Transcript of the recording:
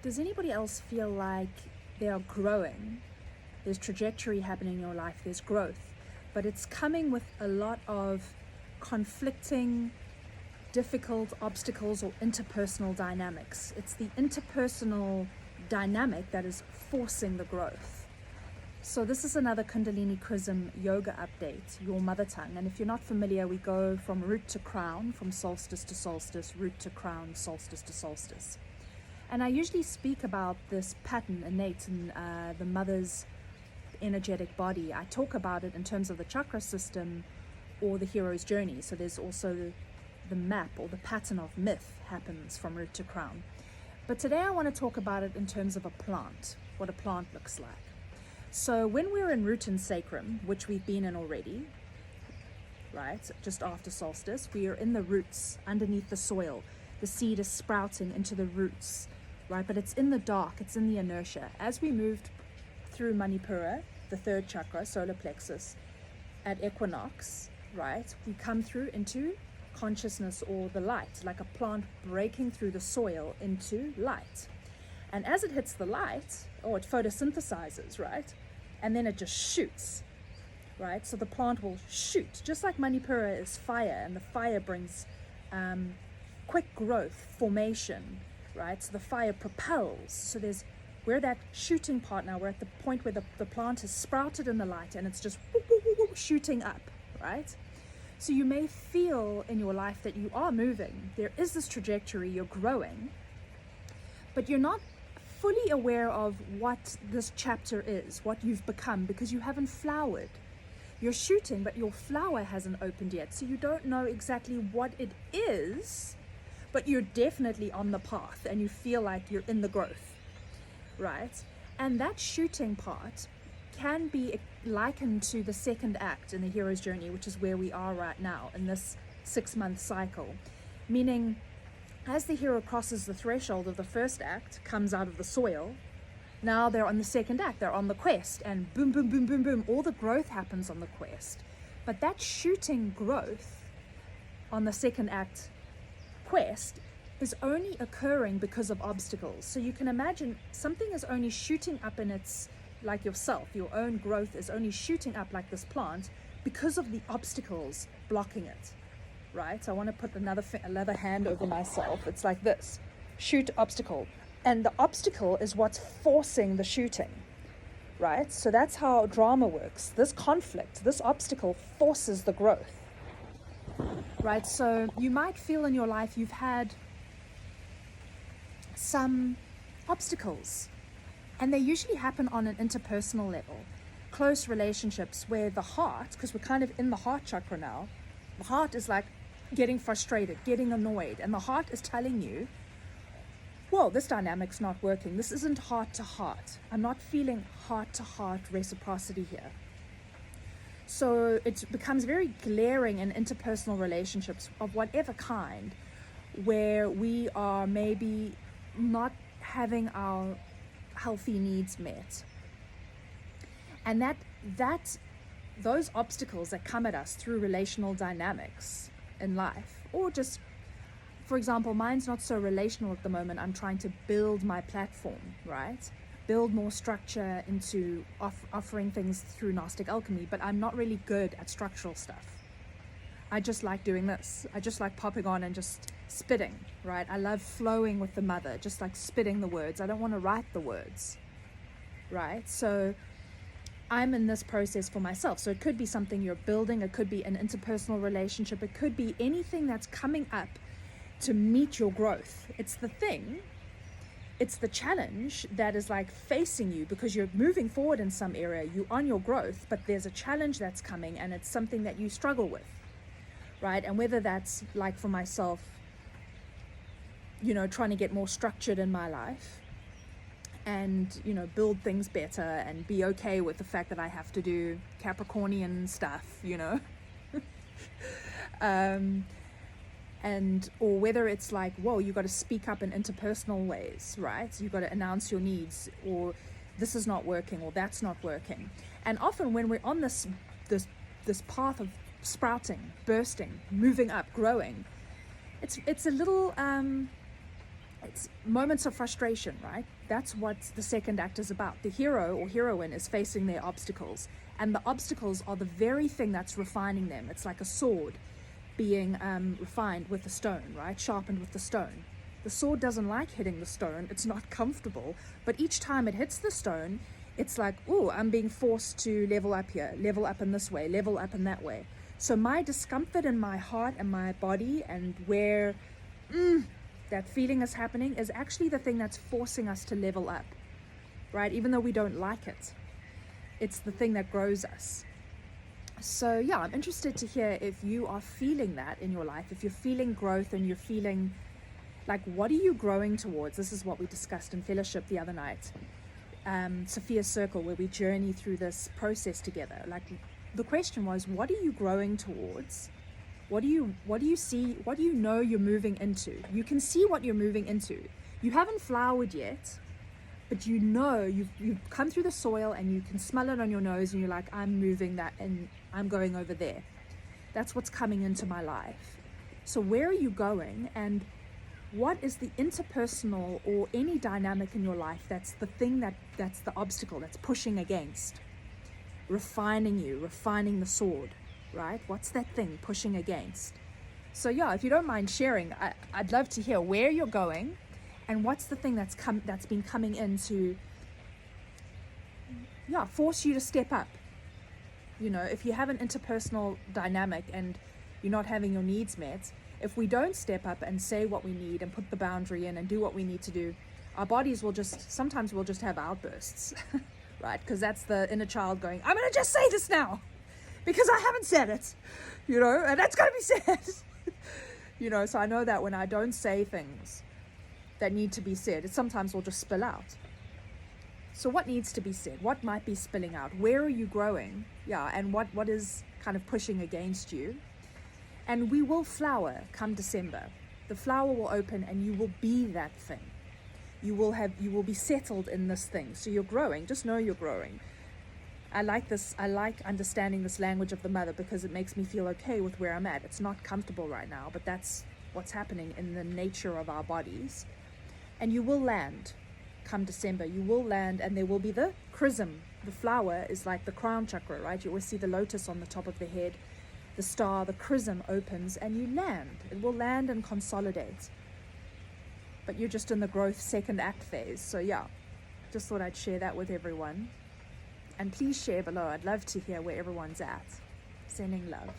Does anybody else feel like they are growing? There's trajectory happening in your life, there's growth, but it's coming with a lot of conflicting, difficult obstacles or interpersonal dynamics. It's the interpersonal dynamic that is forcing the growth. So this is another Kundalini Chrism yoga update, your mother tongue. And if you're not familiar, we go from root to crown, from solstice to solstice, root to crown, solstice to solstice. And I usually speak about this pattern innate in the mother's energetic body. I talk about it in terms of the chakra system or the hero's journey. So there's also the map or the pattern of myth happens from root to crown. But today I want to talk about it in terms of a plant, what a plant looks like. So when we're in root and sacrum, which we've been in already, right, just after solstice, we are in the roots, underneath the soil. The seed is sprouting into the roots, right, but it's in the dark, it's in the inertia. As we moved through Manipura, the third chakra, solar plexus, at equinox, right, we come through into consciousness or the light, like a plant breaking through the soil into light. And as it hits the light, it photosynthesizes, right? And then it just shoots, right? So the plant will shoot, just like Manipura is fire, and the fire brings quick growth, formation, right? So the fire propels. So we're that shooting part now. We're at the point where the plant is sprouted in the light and it's just whoop, whoop, whoop, whoop, shooting up, right? So you may feel in your life that you are moving. There is this trajectory, you're growing, but you're not fully aware of what this chapter is, what you've become, because you haven't flowered. You're shooting, but your flower hasn't opened yet, so you don't know exactly what it is, but you're definitely on the path and you feel like you're in the growth, right? And that shooting part can be likened to the second act in the hero's journey, which is where we are right now in this 6-month cycle, meaning as the hero crosses the threshold of the first act, comes out of the soil, now they're on the second act, they're on the quest, and boom, boom, boom, boom, boom, all the growth happens on the quest. But that shooting growth on the second act quest is only occurring because of obstacles. So you can imagine something is only shooting up in its, like yourself, your own growth is only shooting up like this plant because of the obstacles blocking it. Right? So I want to put another hand over myself. It's like this, shoot obstacle. And the obstacle is what's forcing the shooting, right? So that's how drama works. This conflict, this obstacle forces the growth, right? So you might feel in your life you've had some obstacles, and they usually happen on an interpersonal level. Close relationships where the heart, because we're kind of in the heart chakra now, the heart is like getting frustrated, getting annoyed, and the heart is telling you, whoa, this dynamic's not working. This isn't heart to heart. I'm not feeling heart to heart reciprocity here. So it becomes very glaring in interpersonal relationships of whatever kind, where we are maybe not having our healthy needs met. And those obstacles that come at us through relational dynamics in life, or just, for example, mine's not so relational at the moment. I'm trying to build my platform, right? Build more structure into offering things through Gnostic alchemy, but I'm not really good at structural stuff. I just like doing this. I just like popping on and just spitting, right? I love flowing with the mother, just like spitting the words. I don't want to write the words, right? So I'm in this process for myself. So it could be something you're building, it could be an interpersonal relationship, it could be anything that's coming up to meet your growth. It's the challenge that is like facing you because you're moving forward in some area, you're on your growth, but there's a challenge that's coming and it's something that you struggle with, right? And whether that's like for myself, trying to get more structured in my life, and build things better and be okay with the fact that I have to do Capricornian stuff, and or whether it's like, whoa, you got to speak up in interpersonal ways, right? You got to announce your needs, or this is not working, or that's not working. And often when we're on this path of sprouting, bursting, moving up, growing, it's a little It's moments of frustration, right? That's what the second act is about. The hero or heroine is facing their obstacles, and the obstacles are the very thing that's refining them. It's like a sword being refined with a stone, right? Sharpened with the stone. The sword doesn't like hitting the stone. It's not comfortable, but each time it hits the stone, it's like, oh, I'm being forced to level up here, level up in this way, level up in that way. So my discomfort in my heart and my body, and where that feeling is happening, is actually the thing that's forcing us to level up, right? Even though we don't like it, it's the thing that grows us. So yeah, I'm interested to hear if you are feeling that in your life, if you're feeling growth and you're feeling like, what are you growing towards? This is what we discussed in fellowship the other night, Sophia's Circle, where we journey through this process together. Like, the question was, what are you growing towards? What do you see? What do you know you're moving into? You can see what you're moving into. You haven't flowered yet, but you know you've come through the soil and you can smell it on your nose, and you're like, I'm moving that and I'm going over there. That's what's coming into my life. So where are you going, and what is the interpersonal or any dynamic in your life that's the thing that's the obstacle that's pushing against, refining you, refining the sword, right? What's that thing pushing against? So yeah, if you don't mind sharing, I'd love to hear where you're going and what's the thing that's been coming in to force you to step up. You know, if you have an interpersonal dynamic and you're not having your needs met, if we don't step up and say what we need and put the boundary in and do what we need to do, our bodies will sometimes we'll just have outbursts, right? Because that's the inner child going, I'm going to just say this now because I haven't said it, you know, and that's going to be said. You know, so I know that when I don't say things that need to be said, it sometimes will just spill out. So what needs to be said? What might be spilling out? Where are you growing? Yeah, and what is kind of pushing against you? And we will flower come December. The flower will open and you will be that thing. You will be settled in this thing. So you're growing. Just know you're growing. I like this. I like understanding this language of the mother because it makes me feel okay with where I'm at. It's not comfortable right now, but that's what's happening in the nature of our bodies. And you will land come December. You will land, and there will be the Chrism. The flower is like the crown chakra, right? You always see the lotus on the top of the head. The star, the Chrism opens and you land. It will land and consolidate. But you're just in the growth second act phase. So yeah, just thought I'd share that with everyone. And please share below. I'd love to hear where everyone's at. Sending love.